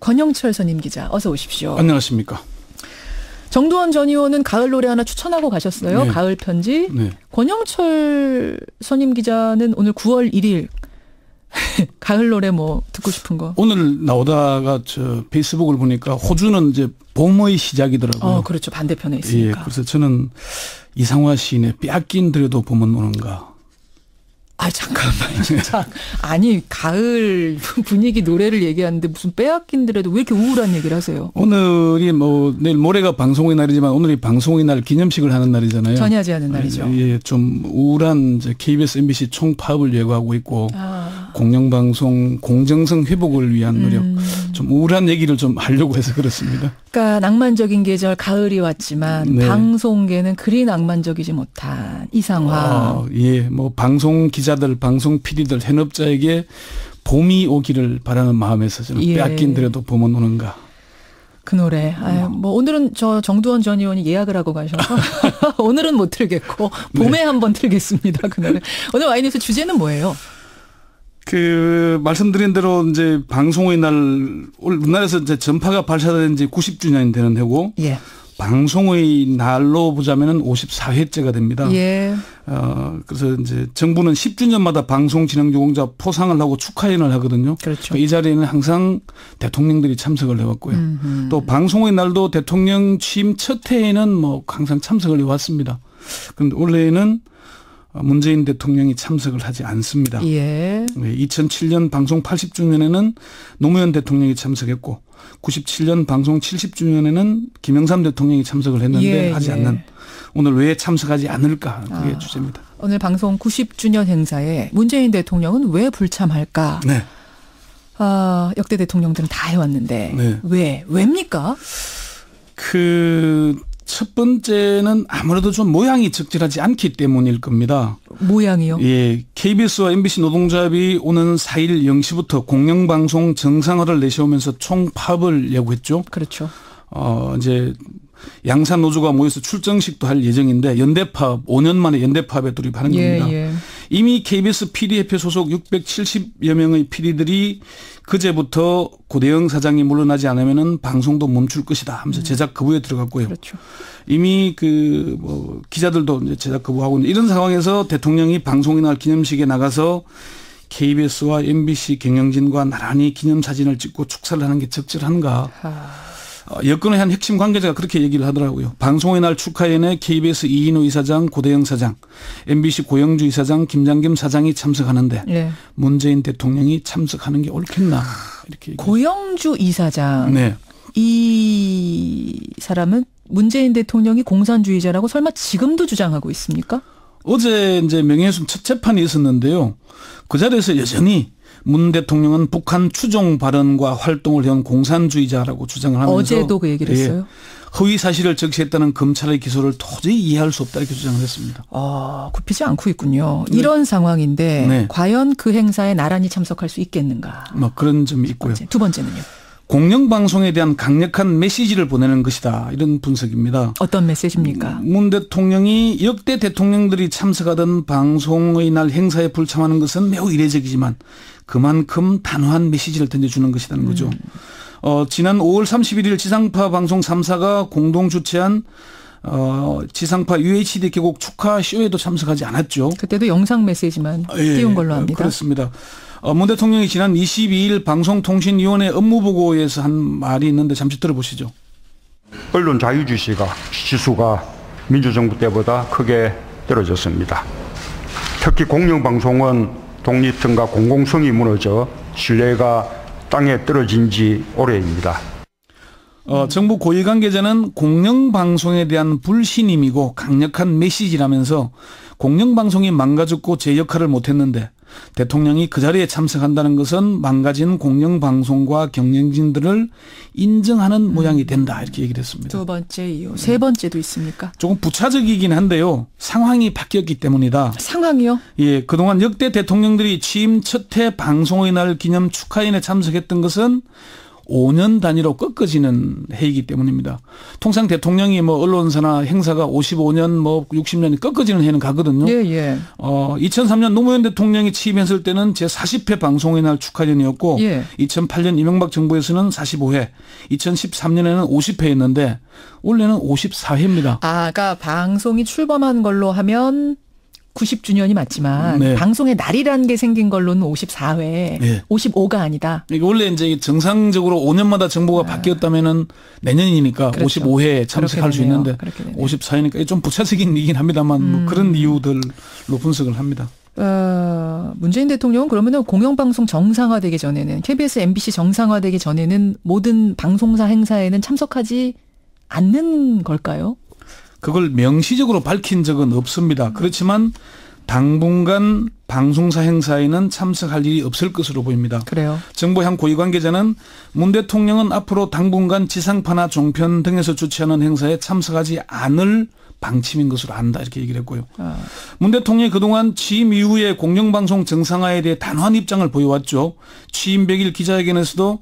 권영철 선임 기자 어서 오십시오. 안녕하십니까. 정두원 전 의원은 가을 노래 하나 추천하고 가셨어요. 네. 가을 편지. 네. 권영철 선임 기자는 오늘 9월 1일 가을 노래 뭐 듣고 싶은 거. 오늘 나오다가 저 페이스북을 보니까 호주는 이제 봄의 시작이더라고요. 그렇죠. 반대편에 있으니까. 예, 그래서 저는 이상화 시인의 빼앗긴 들에도 봄은 오는가. 잠깐만 진짜. 아니 가을 분위기 노래를 얘기하는데 무슨 빼앗긴들에도 왜 이렇게 우울한 얘기를 하세요? 오늘이 뭐 내일 모레가 방송의 날이지만 오늘이 방송의 날 기념식을 하는 날이잖아요. 전야제하는 날이죠. 예, 좀 우울한 이제 KBS, MBC 총파업을 예고하고 있고 공영방송 공정성 회복을 위한 노력 좀 우울한 얘기를 좀 하려고 해서 그렇습니다. 그러니까 낭만적인 계절 가을이 왔지만 네. 방송계는 그리 낭만적이지 못한 이상화. 예, 뭐 방송 기자들, 방송 PD들, 현업자에게 봄이 오기를 바라는 마음에서 저는 빼앗긴들에도 봄은 오는가. 그 노래. 뭐 오늘은 저 정두원 전 의원이 예약을 하고 가셔서 오늘은 못 틀겠고 봄에 네. 한번 틀겠습니다. 그 노래. 오늘 와이뉴스 주제는 뭐예요? 말씀드린 대로 이제 방송의 날, 우리나라에서 이제 전파가 발사된 지 90주년이 되는 해고, 예. 방송의 날로 보자면은 54회째가 됩니다. 예. 그래서 이제 정부는 10주년마다 방송진흥유공자 포상을 하고 축하인을 하거든요. 그렇죠. 이 자리에는 항상 대통령들이 참석을 해왔고요. 또 방송의 날도 대통령 취임 첫 해에는 뭐 항상 참석을 해왔습니다. 그런데 올해는 문재인 대통령이 참석을 하지 않습니다. 예. 2007년 방송 80주년에는 노무현 대통령이 참석했고 97년 방송 70주년에는 김영삼 대통령이 참석을 했는데 하지 않는 오늘 왜 참석하지 않을까 그게 주제입니다. 오늘 방송 90주년 행사에 문재인 대통령은 왜 불참할까? 네. 역대 대통령들은 다 해왔는데 네. 왜입니까? 첫 번째는 아무래도 좀 모양이 적절하지 않기 때문일 겁니다. 모양이요? 예. KBS와 MBC 노동조합이 오는 4일 0시부터 공영방송 정상화를 내세우면서 총파업을 예고했죠. 그렇죠. 이제 양산 노조가 모여서 출정식도 할 예정인데 연대파업, 5년 만에 연대파업에 돌입하는 겁니다. 예. 이미 KBS PD협회 소속 670여 명의 PD들이 그제부터 고대영 사장이 물러나지 않으면은 방송도 멈출 것이다 하면서 제작 거부에 들어갔고요. 그렇죠. 이미 기자들도 이제 제작 거부하고 있는 이런 상황에서 대통령이 방송의 날 기념식에 나가서 KBS와 MBC 경영진과 나란히 기념사진을 찍고 축사를 하는 게 적절한가. 여권의 한 핵심 관계자가 그렇게 얘기를 하더라고요. 방송의 날 축하회에 KBS 이인호 이사장, 고대영 사장, MBC 고영주 이사장, 김장겸 사장이 참석하는데 네. 문재인 대통령이 참석하는 게 옳겠나 이렇게. 고영주 이사장. 네. 이 사람은 문재인 대통령이 공산주의자라고 설마 지금도 주장하고 있습니까? 어제 이제 명예훼손 첫 재판이 있었는데요. 그 자리에서 여전히 문 대통령은 북한 추종 발언과 활동을 해온 공산주의자라고 주장을 하면서 어제도 그 얘기를 했어요. 허위 사실을 적시했다는 검찰의 기소를 도저히 이해할 수 없다 이렇게 주장을 했습니다. 굽히지 않고 있군요. 네. 이런 상황인데 과연 그 행사에 나란히 참석할 수 있겠는가. 그런 점이 있고요. 두 번째는요. 공영방송에 대한 강력한 메시지를 보내는 것이다. 이런 분석입니다. 어떤 메시지입니까? 문 대통령이 역대 대통령들이 참석하던 방송의 날 행사에 불참하는 것은 매우 이례적이지만 그만큼 단호한 메시지를 던져주는 것이라는 거죠. 지난 5월 31일 지상파 방송 3사가 공동 주최한 지상파 UHD 개국 축하 쇼에도 참석하지 않았죠. 그때도 영상 메시지만 띄운 걸로 합니다. 그렇습니다. 문 대통령이 지난 22일 방송통신위원회 업무보고에서 한 말이 있는데 잠시 들어보시죠. 언론 지수가 민주정부 때보다 크게 떨어졌습니다. 특히 공영방송은 독립성과 공공성이 무너져 신뢰가 땅에 떨어진 지 오래입니다. 정부 고위 관계자는 공영방송에 대한 불신임이고 강력한 메시지라면서 공영방송이 망가졌고 제 역할을 못했는데 대통령이 그 자리에 참석한다는 것은 망가진 공영방송과 경영진들을 인정하는 모양이 된다 이렇게 얘기를 했습니다. 두 번째 이유. 세 번째도 있습니까? 조금 부차적이긴 한데요. 상황이 바뀌었기 때문이다. 상황이요? 예, 그동안 역대 대통령들이 취임 첫 해 방송의 날 기념 축하인에 참석했던 것은 5년 단위로 꺾어지는 해이기 때문입니다. 통상 대통령이 뭐 언론사나 행사가 55년 뭐 60년이 꺾어지는 해는 가거든요. 예, 예. 2003년 노무현 대통령이 취임했을 때는 제40회 방송의 날 축하전이었고 예. 2008년 이명박 정부에서는 45회, 2013년에는 50회였는데 원래는 54회입니다. 그러니까 방송이 출범한 걸로 하면 90주년이 맞지만 네. 방송의 날이라는 게 생긴 걸로는 54회, 네. 55가 아니다. 이게 원래 이제 정상적으로 5년마다 정부가 바뀌었다면은 내년이니까 그렇죠. 55회 참석할 수 있는데 54회니까 좀 부차적인 얘기긴 합니다만 뭐 그런 이유들로 분석을 합니다. 문재인 대통령은 그러면은 공영방송 정상화되기 전에는 KBS, MBC 정상화되기 전에는 모든 방송사 행사에는 참석하지 않는 걸까요? 그걸 명시적으로 밝힌 적은 없습니다. 그렇지만 당분간 방송사 행사에는 참석할 일이 없을 것으로 보입니다. 그래요. 정부 한 고위 관계자는 문 대통령은 앞으로 당분간 지상파나 종편 등에서 주최하는 행사에 참석하지 않을 방침인 것으로 안다 이렇게 얘기를 했고요. 문 대통령이 그동안 취임 이후에 공영방송 정상화에 대해 단호한 입장을 보여왔죠. 취임 100일 기자회견에서도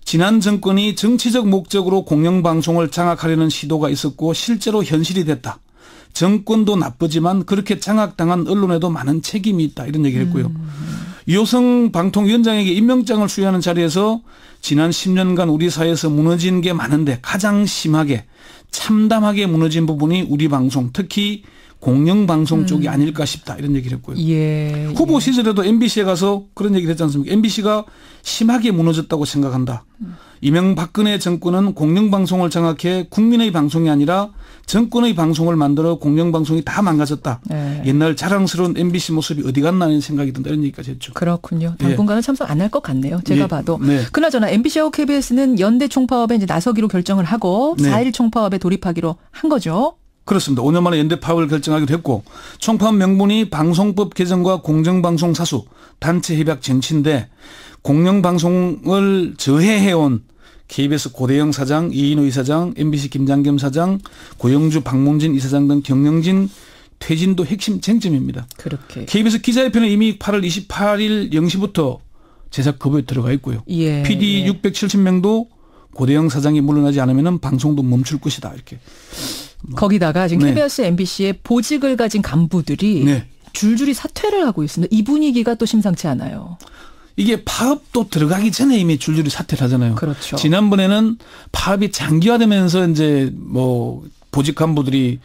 지난 정권이 정치적 목적으로 공영방송을 장악하려는 시도가 있었고 실제로 현실이 됐다. 정권도 나쁘지만 그렇게 장악당한 언론에도 많은 책임이 있다. 이런 얘기를 했고요. 유호성 방통위원장에게 임명장을 수여하는 자리에서 지난 10년간 우리 사회에서 무너진 게 많은데 가장 심하게 참담하게 무너진 부분이 우리 방송 특히 공영방송 쪽이 아닐까 싶다. 이런 얘기를 했고요. 예, 후보 시절에도 MBC에 가서 그런 얘기를 했지 않습니까? MBC가 심하게 무너졌다고 생각한다. 이명박근혜 정권은 공영방송을 장악해 국민의 방송이 아니라 정권의 방송을 만들어 공영방송이 다 망가졌다. 네. 옛날 자랑스러운 MBC 모습이 어디 갔나 하는 생각이 든다. 이런 얘기까지 했죠. 그렇군요. 당분간은 참석 안 할 것 같네요. 제가 봐도. 네. 그나저나 MBC하고 KBS는 연대 총파업에 이제 나서기로 결정을 하고 4.1 총파업에 돌입하기로 한 거죠. 그렇습니다. 5년 만에 연대 파업을 결정하기로 했고 총파업 명분이 방송법 개정과 공정방송 사수, 단체 협약 쟁취인데 공영방송을 저해해온 KBS 고대영 사장, 이인호 이사장, MBC 김장겸 사장, 고영주 박문진 이사장 등 경영진 퇴진도 핵심 쟁점입니다. 그렇게. KBS 기자협회는 이미 8월 28일 0시부터 제작 거부에 들어가 있고요. 예. PD 670명도 고대영 사장이 물러나지 않으면 방송도 멈출 것이다. 이렇게. 거기다가 지금 KBS, MBC의 보직을 가진 간부들이 줄줄이 사퇴를 하고 있습니다. 이 분위기가 또 심상치 않아요. 이게 파업도 들어가기 전에 이미 줄줄이 사퇴를 하잖아요. 그렇죠. 지난번에는 파업이 장기화되면서 이제 뭐 보직 간부들이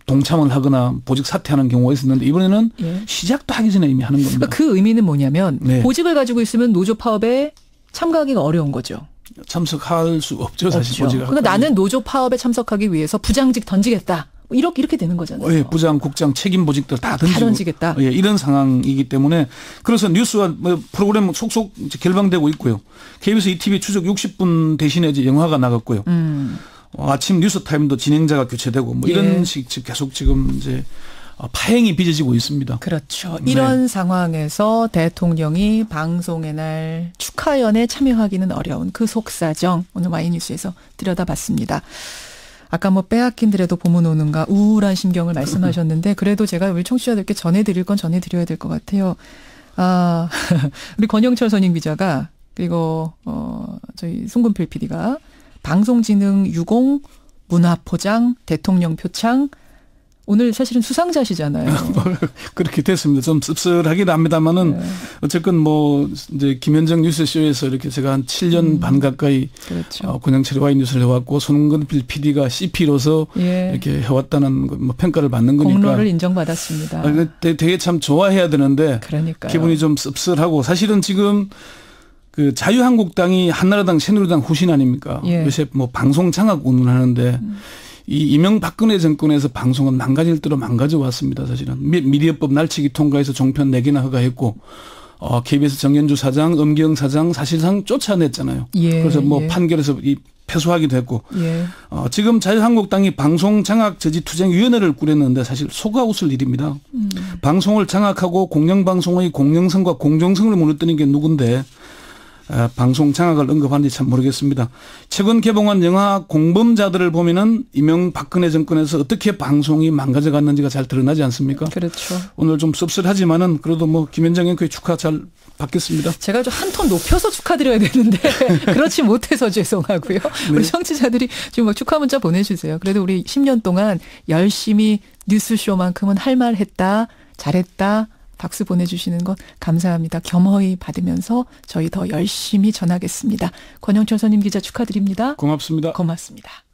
동참을 하거나 보직 사퇴하는 경우가 있었는데 이번에는 시작도 하기 전에 이미 하는 겁니다. 그 의미는 뭐냐면 보직을 가지고 있으면 노조 파업에 참가하기가 어려운 거죠. 참석할 수 없죠. 사실 보직을. 그러니까 나는 노조 파업에 참석하기 위해서 부장직 던지겠다. 이렇게 되는 거잖아요. 예, 부장, 국장, 책임 보직들 다 던지겠다. 예, 이런 상황이기 때문에 그래서 뉴스와 프로그램 속속 결방되고 있고요. KBS ETV 추적 60분 대신에 이제 영화가 나갔고요. 아침 뉴스 타임도 진행자가 교체되고 뭐 이런 식 계속 지금 이제 파행이 빚어지고 있습니다. 그렇죠. 이런 상황에서 대통령이 방송의 날 축하연에 참여하기는 어려운 그 속사정 오늘 와이뉴스에서 들여다봤습니다. 아까 뭐 빼앗긴 데라도 봄은 오는가 우울한 심경을 말씀하셨는데 그래도 제가 우리 청취자들께 전해드릴 건 전해드려야 될 것 같아요. 우리 권영철 선임 기자가 그리고 저희 송근필 PD가 방송진흥 유공 문화포장 대통령 표창 오늘 사실은 수상자시잖아요. 그렇게 됐습니다. 좀 씁쓸하긴 합니다만은 어쨌건 뭐 이제 김현정 뉴스쇼에서 이렇게 제가 한 7년 반 가까이 그렇죠. 권영철의 와이뉴스를 해왔고 손근필 PD가 CP로서 이렇게 해왔다는 뭐 평가를 받는 거니까. 공로를 인정받았습니다. 되게 참 좋아해야 되는데 그러니까요. 기분이 좀 씁쓸하고 사실은 지금 그 자유한국당이 한나라당 새누리당 후신 아닙니까? 요새 뭐 방송 장악 운운하는데 이 이명박근혜 정권에서 방송은 망가질 대로 망가져 왔습니다. 사실은 미디어법 날치기 통과해서 종편 4개나 허가했고 KBS 정현주 사장, 엄기영 사장 사실상 쫓아냈잖아요. 그래서 뭐 판결에서 패소하기도 했고 지금 자유한국당이 방송 장악 저지 투쟁위원회를 꾸렸는데 사실 속아웃을 일입니다. 방송을 장악하고 공영방송의 공영성과 공정성을 무너뜨리는 게 누군데 방송 장악을 언급하는지 참 모르겠습니다. 최근 개봉한 영화 공범자들을 보면은 이명박근혜 정권에서 어떻게 방송이 망가져 갔는지가 잘 드러나지 않습니까? 그렇죠. 오늘 좀 씁쓸하지만은 그래도 뭐 김현정 앵커의 축하 잘 받겠습니다. 제가 좀 한 톤 높여서 축하드려야 되는데 그렇지 못해서 죄송하고요. 네. 우리 청취자들이 지금 막 축하 문자 보내주세요. 그래도 우리 10년 동안 열심히 뉴스쇼만큼은 할 말 했다, 잘했다, 박수 보내주시는 것 감사합니다. 겸허히 받으면서 저희 더 열심히 전하겠습니다. 권영철 선임 기자 축하드립니다. 고맙습니다. 고맙습니다.